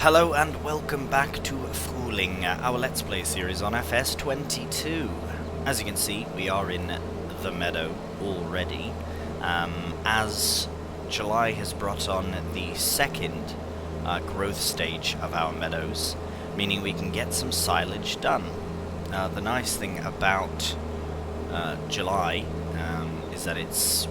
Hello and welcome back to Frühling, our Let's Play series on FS22. As you can see, we are in the meadow already, as July has brought on the second growth stage of our meadows, meaning we can get some silage done. The nice thing about July is that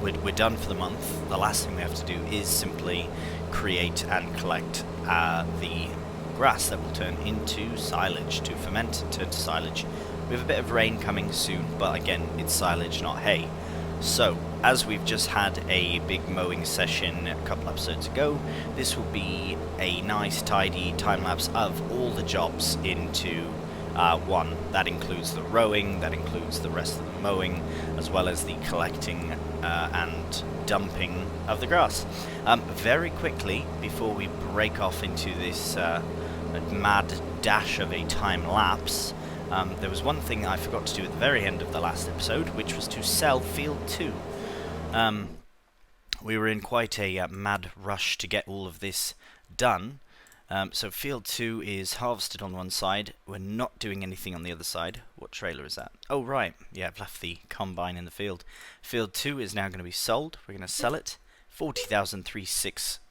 we're done for the month. The last thing we have to do is simply create and collect the grass that will turn into silage, to ferment and turn to silage. We have a bit of rain coming soon, but again, it's silage, not hay. So, as we've just had a big mowing session a couple episodes ago, this will be a nice, tidy time-lapse of all the jobs into one. That includes the rowing, that includes the rest of the mowing, as well as the collecting and dumping of the grass. Very quickly, before we break off into this mad dash of a time lapse, there was one thing I forgot to do at the very end of the last episode, which was to sell Field 2. We were in quite a mad rush to get all of this done. So Field 2 is harvested on one side. We're not doing anything on the other side. What trailer is that? Oh, right. Yeah, I've left the combine in the field. Field 2 is now going to be sold. We're going to sell it. 40,360.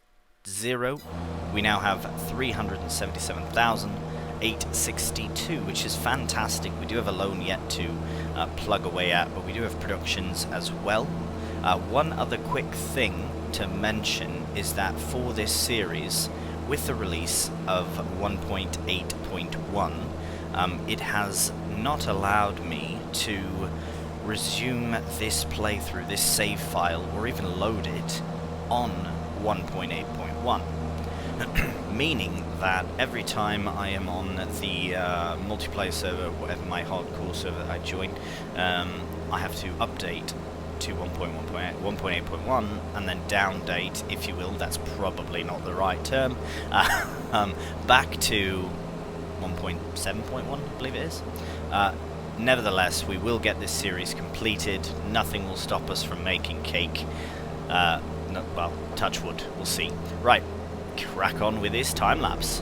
We now have 377,862, which is fantastic. We do have a loan yet to plug away at, but we do have productions as well. One other quick thing to mention is that for this series, with the release of 1.8.1, it has not allowed me to resume this playthrough, this save file, or even load it on 1.8.1. Meaning that every time I am on the multiplayer server, whatever my hardcore server that I join, I have to update to 1.8.1 and then downdate, if you will, that's probably not the right term, back to 1.7.1, I believe it is. Nevertheless, we will get this series completed. Nothing will stop us from making cake. Well, touch wood, we'll see. Right, crack on with this time-lapse.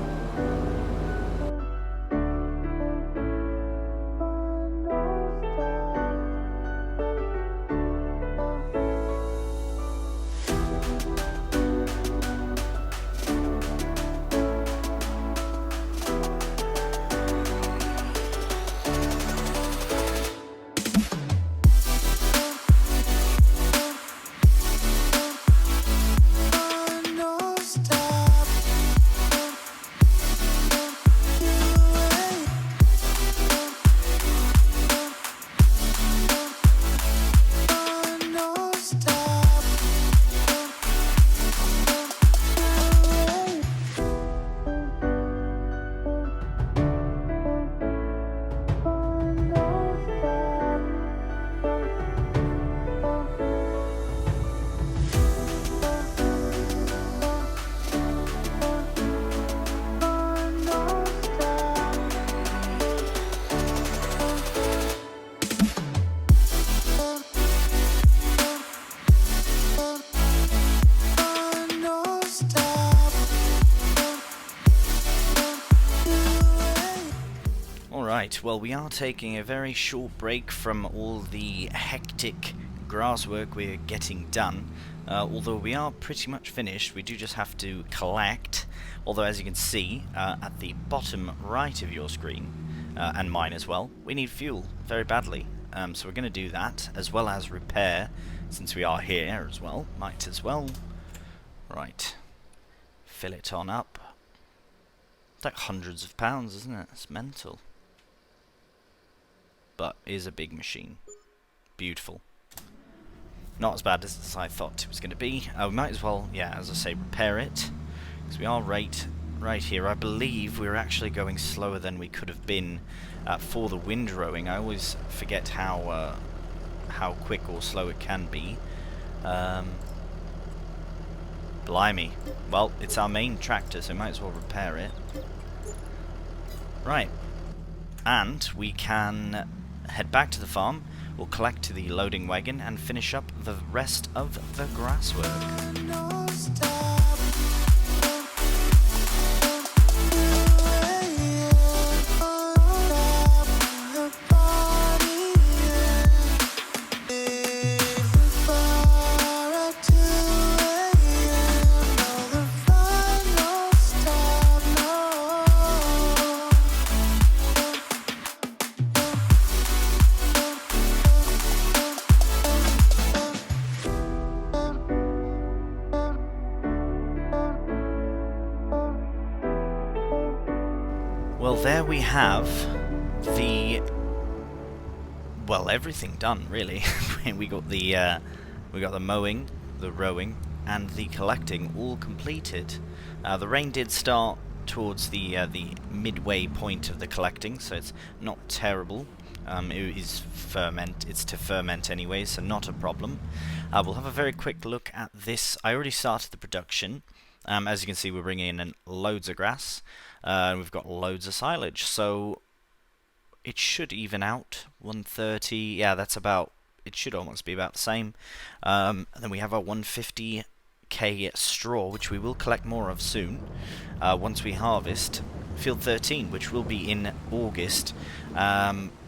Right, well, we are taking a very short break from all the hectic grass work we're getting done. Although we are pretty much finished, we do just have to collect. Although, as you can see, at the bottom right of your screen, and mine as well, we need fuel very badly. So we're going to do that, as well as repair, since we are here as well. Might as well. Right. Fill it on up. It's like hundreds of pounds, isn't it? It's mental. But is a big machine. Beautiful. Not as bad as I thought it was going to be. We might as well, yeah, as I say, repair it, because we are right here. I believe we're actually going slower than we could have been for the windrowing. I always forget how quick or slow it can be. Blimey. Well, it's our main tractor, so we might as well repair it. Right. And we can head back to the farm, we'll collect the loading wagon and finish up the rest of the grass work. there we have the... well, everything done, really. we got the mowing, the rowing, and the collecting all completed. The rain did start towards the midway point of the collecting, so it's not terrible. It's to ferment anyway, so not a problem. We'll have a very quick look at this. I already started the production. As you can see, we're bringing in loads of grass. We've got loads of silage, so it should even out. 130, yeah, that's about, it should almost be about the same. And then we have our 150k straw, which we will collect more of soon, once we harvest field 13, which will be in August.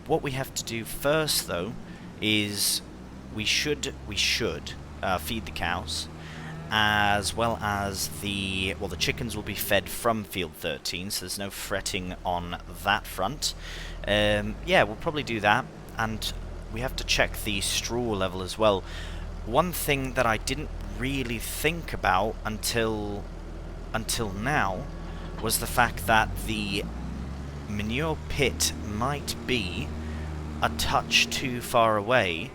What we have to do first, though, is we should feed the cows, as well as the chickens will be fed from field 13, so there's no fretting on that front. Yeah, we'll probably do that, and we have to check the straw level as well. One thing that I didn't really think about until now was the fact that the manure pit might be a touch too far away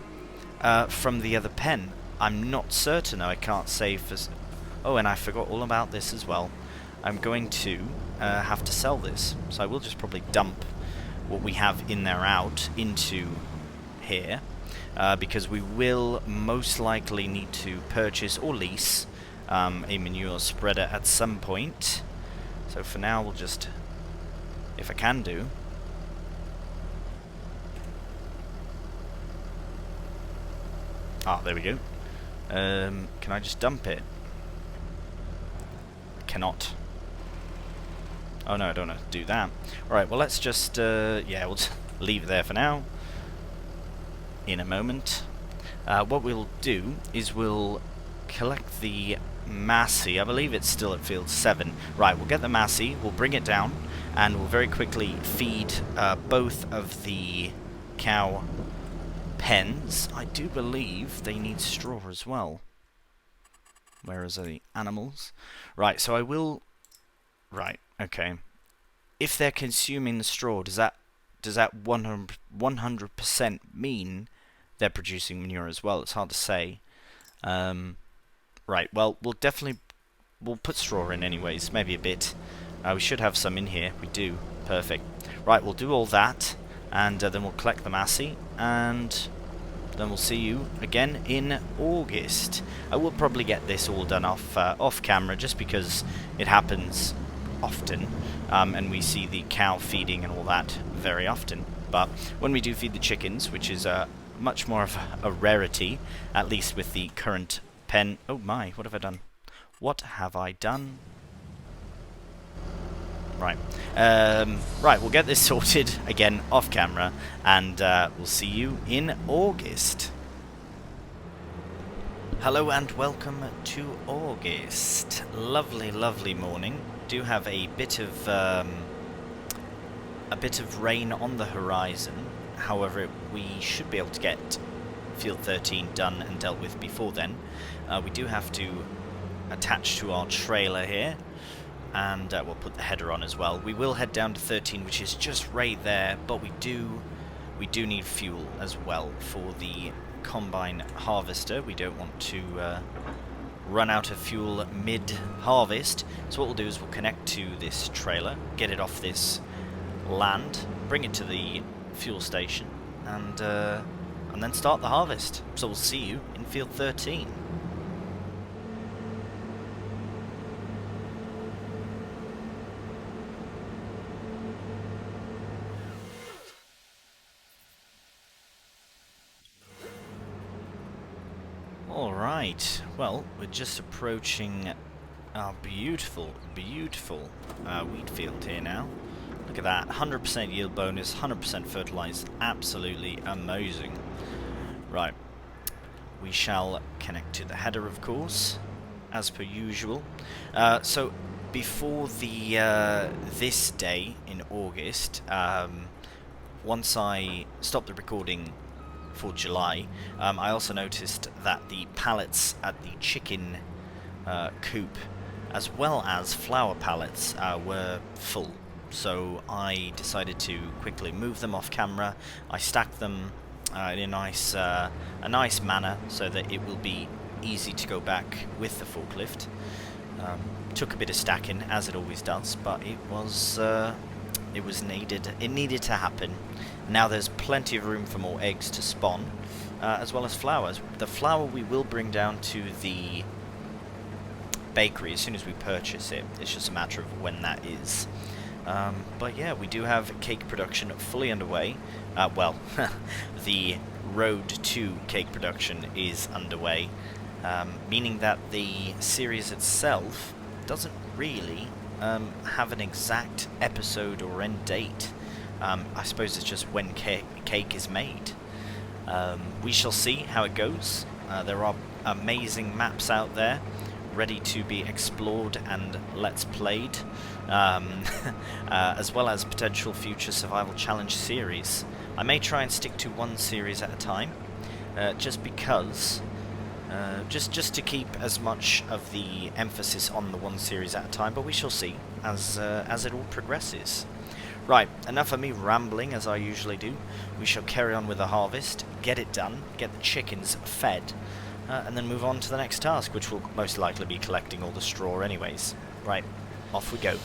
from the other pen. I'm not certain, I can't say for... oh, and I forgot all about this as well. I'm going to have to sell this, so I will just probably dump what we have in there out into here, because we will most likely need to purchase or lease a manure spreader at some point. So for now we'll just, if I can do... ah, there we go. Can I just dump it? Cannot. Oh no, I don't know how to do that. Alright, well let's just, yeah, we'll just leave it there for now. In a moment. What we'll do is we'll collect the Massey. I believe it's still at field 7. Right, we'll get the Massey, we'll bring it down, and we'll very quickly feed both of the cow pens. I do believe they need straw as well. Whereas the animals? Right, so I will... right, okay. If they're consuming the straw, does that 100% mean they're producing manure as well? It's hard to say. Right, well, we'll put straw in anyways, maybe a bit. We should have some in here. We do. Perfect. Right, we'll do all that, and then we'll collect the Massey, and then we'll see you again in August. I will probably get this all done off camera, just because it happens often, and we see the cow feeding and all that very often. But when we do feed the chickens, which is much more of a rarity, at least with the current pen... oh my, what have I done? What have I done? Right. Right, we'll get this sorted again off camera, and we'll see you in August. Hello and welcome to August. Lovely, lovely morning. Do have a bit of rain on the horizon. However, we should be able to get field 13 done and dealt with before then. We do have to attach to our trailer here, and we'll put the header on as well. We will head down to 13, which is just right there, but we do need fuel as well for the combine harvester. We don't want to run out of fuel mid-harvest, so what we'll do is we'll connect to this trailer, get it off this land, bring it to the fuel station, and then start the harvest. So we'll see you in field 13. Alright, well, we're just approaching our beautiful, beautiful wheat field here now. Look at that, 100% yield bonus, 100% fertilized, absolutely amazing. Right, we shall connect to the header, of course, as per usual. So, before the this day in August, once I stop the recording for July, I also noticed that the pallets at the chicken coop, as well as flour pallets, were full. so I decided to quickly move them off camera. I stacked them in a nice manner so that it will be easy to go back with the forklift. Took a bit of stacking, as it always does, but it was needed. It needed to happen. Now there's plenty of room for more eggs to spawn, as well as flowers. The flour we will bring down to the bakery as soon as we purchase it. It's just a matter of when that is. But yeah, we do have cake production fully underway. Well, the road to cake production is underway, meaning that the series itself doesn't really have an exact episode or end date. I suppose it's just when cake is made. We shall see how it goes. There are amazing maps out there ready to be explored and let's played, as well as potential future survival challenge series. I may try and stick to one series at a time, just because, just to keep as much of the emphasis on the one series at a time, but we shall see as it all progresses. Right, enough of me rambling as I usually do. We shall carry on with the harvest, get it done, get the chickens fed, and then move on to the next task, which will most likely be collecting all the straw anyways. Right, off we go.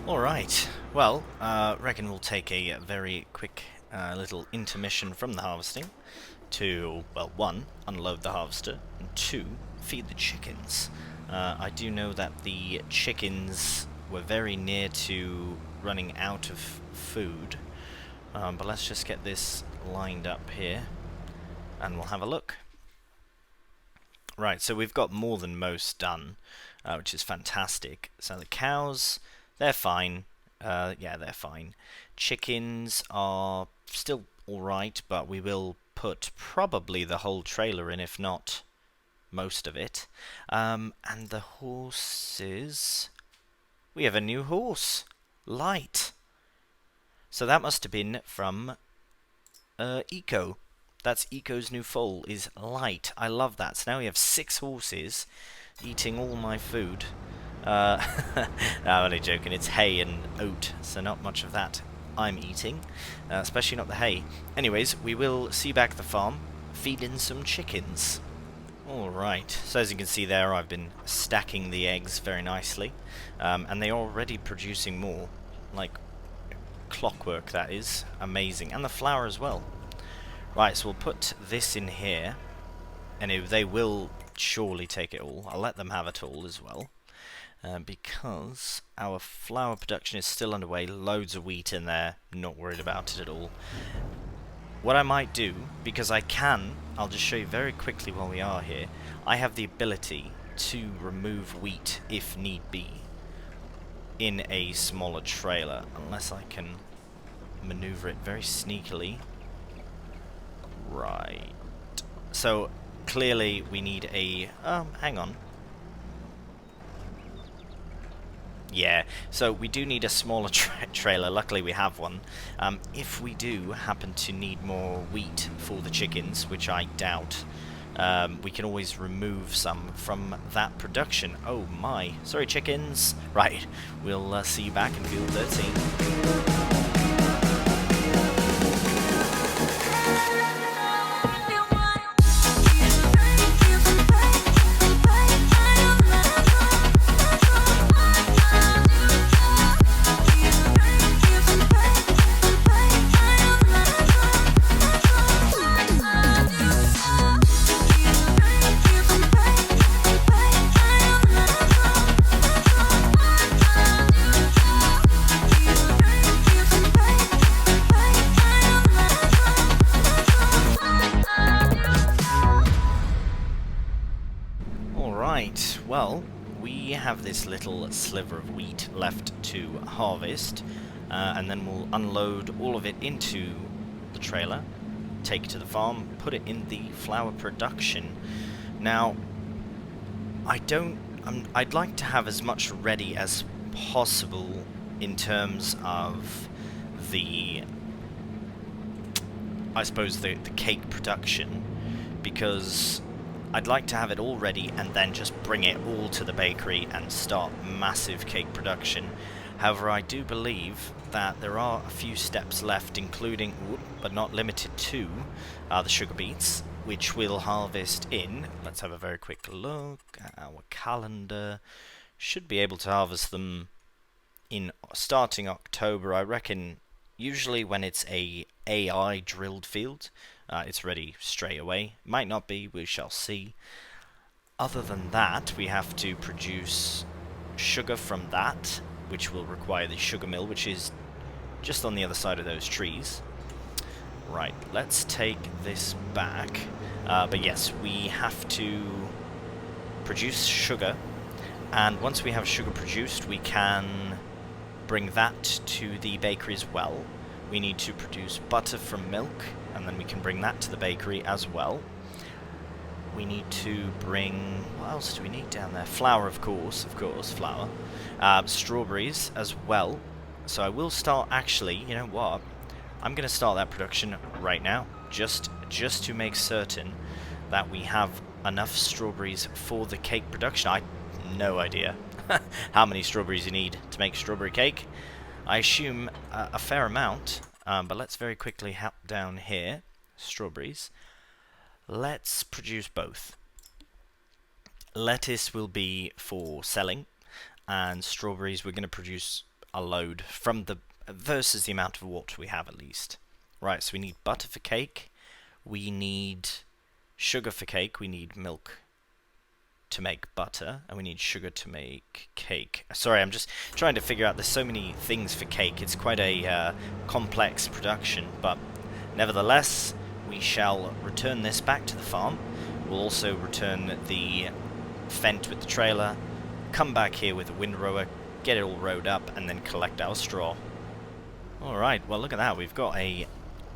Alright, well, reckon we'll take a very quick little intermission from the harvesting to, well, 1, unload the harvester, and 2, feed the chickens. I do know that the chickens were very near to running out of food, but let's just get this lined up here, and we'll have a look. Right, so we've got more than most done, which is fantastic. So the cows, they're fine. Yeah, they're fine. Chickens are still alright, but we will put probably the whole trailer in, if not most of it. And the horses... We have a new horse. Light. So that must have been from Eco. That's Eco's new foal, is Light. I love that. So now we have 6 horses eating all my food. No, I'm only joking. It's hay and oat, so not much of that I'm eating. Especially not the hay. Anyways, we will see back the farm, feed in some chickens. Alright, so as you can see there, I've been stacking the eggs very nicely. And they are already producing more. Like clockwork, that is. Amazing. And the flour as well. Right, so we'll put this in here. And they will surely take it all. I'll let them have it all as well. Because our flour production is still underway. Loads of wheat in there. Not worried about it at all. What I might do, because I can, I'll just show you very quickly while we are here. I have the ability to remove wheat if need be in a smaller trailer. Unless I can maneuver it very sneakily. Right. So, clearly we need a... hang on. Yeah, so we do need a smaller trailer. Luckily we have one. If we do happen to need more wheat for the chickens, which I doubt, we can always remove some from that production. Oh my. Sorry, chickens. Right, we'll see you back in field 13. Well, we have this little sliver of wheat left to harvest, and then we'll unload all of it into the trailer, take it to the farm, put it in the flour production. Now, I'd like to have as much ready as possible in terms of the, I suppose, the cake production, because I'd like to have it all ready and then just bring it all to the bakery and start massive cake production. However, I do believe that there are a few steps left, including, but not limited to, the sugar beets, which we'll harvest in. Let's have a very quick look at our calendar. Should be able to harvest them in starting October, I reckon. Usually when it's a AI drilled field, it's ready straight away. Might not be, we shall see. Other than that, we have to produce sugar from that, which will require the sugar mill, which is just on the other side of those trees. Right, let's take this back. But yes, we have to produce sugar, and once we have sugar produced, we can bring that to the bakery as well. We need to produce butter from milk, and then we can bring that to the bakery as well. We need to bring... what else do we need down there? Flour, of course, flour. Strawberries as well. So I will start, actually, you know what? I'm going to start that production right now, just to make certain that we have enough strawberries for the cake production. I have no idea how many strawberries you need to make strawberry cake. I assume a fair amount, but let's very quickly hop down here. Strawberries. Let's produce both. Lettuce will be for selling, and strawberries we're going to produce a load from the versus the amount of water we have at least. Right, so we need butter for cake, we need sugar for cake, we need milk to make butter, and we need sugar to make cake. Sorry, I'm just trying to figure out, there's so many things for cake, it's quite a complex production, but nevertheless, we shall return this back to the farm. We'll also return the Fent with the trailer, come back here with a windrower, get it all rowed up, and then collect our straw. Alright, well look at that, we've got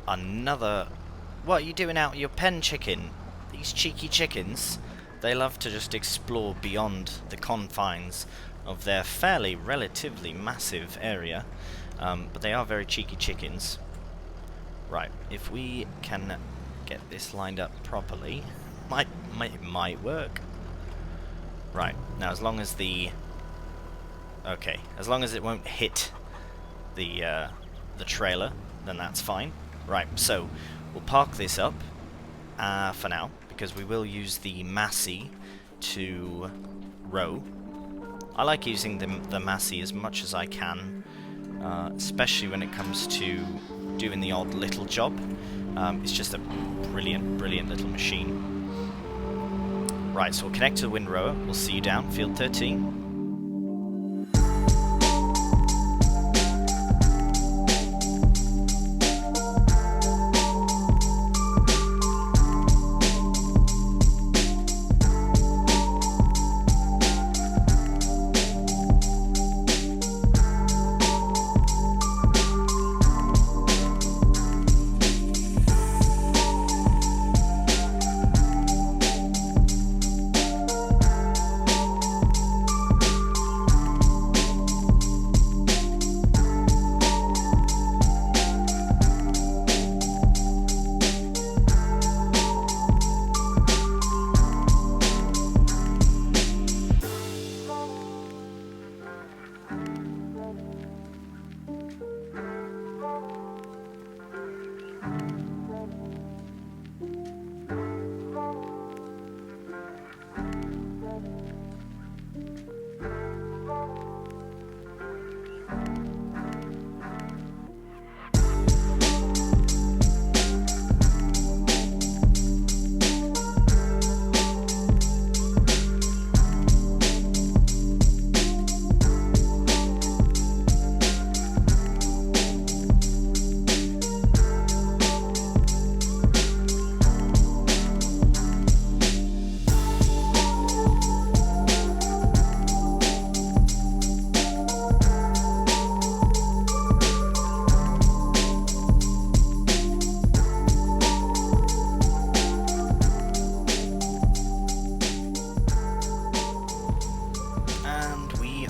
another... What are you doing out of your pen, chicken? These cheeky chickens, they love to just explore beyond the confines of their fairly relatively massive area, but they are very cheeky chickens. Right, if we can get this lined up properly, might work. Right, now as long as the... okay, as long as it won't hit the trailer, then that's fine. Right, so we'll park this up for now, because we will use the Massey to row. I like using the Massey as much as I can, especially when it comes to doing the odd little job. It's just a brilliant little machine. Right, so we'll connect to the windrower. We'll see you down field 13.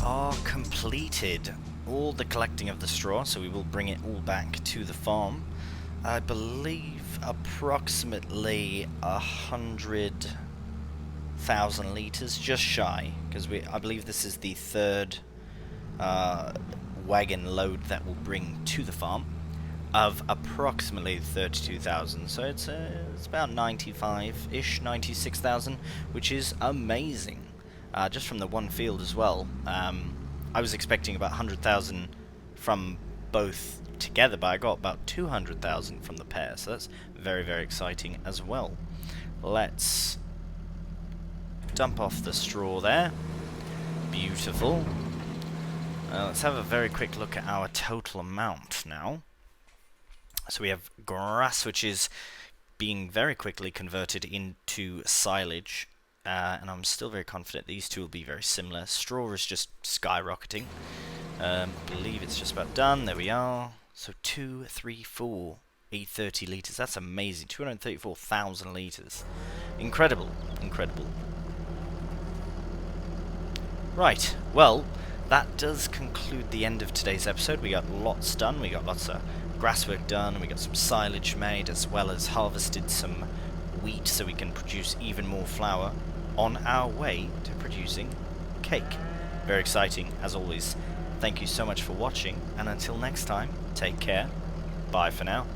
are completed. All the collecting of the straw, so we will bring it all back to the farm. I believe approximately 100,000 litres, just shy, because I believe this is the third wagon load that we'll bring to the farm of approximately 32,000. So it's about 95-ish, 96,000, which is amazing. Just from the one field as well. I was expecting about 100,000 from both together, but I got about 200,000 from the pair, so that's very, very exciting as well. Let's dump off the straw there. Beautiful. Let's have a very quick look at our total amount now. So we have grass, which is being very quickly converted into silage. And I'm still very confident these two will be very similar. Straw is just skyrocketing. I believe it's just about done. There we are. So 2, 3, 4, 830 litres. That's amazing. 234,000 litres. Incredible. Incredible. Right. Well, that does conclude the end of today's episode. We got lots done. We got lots of grass work done. We got some silage made, as well as harvested some wheat so we can produce even more flour on our way to producing cake. Very exciting, as always. Thank you so much for watching, and until next time, take care. Bye for now.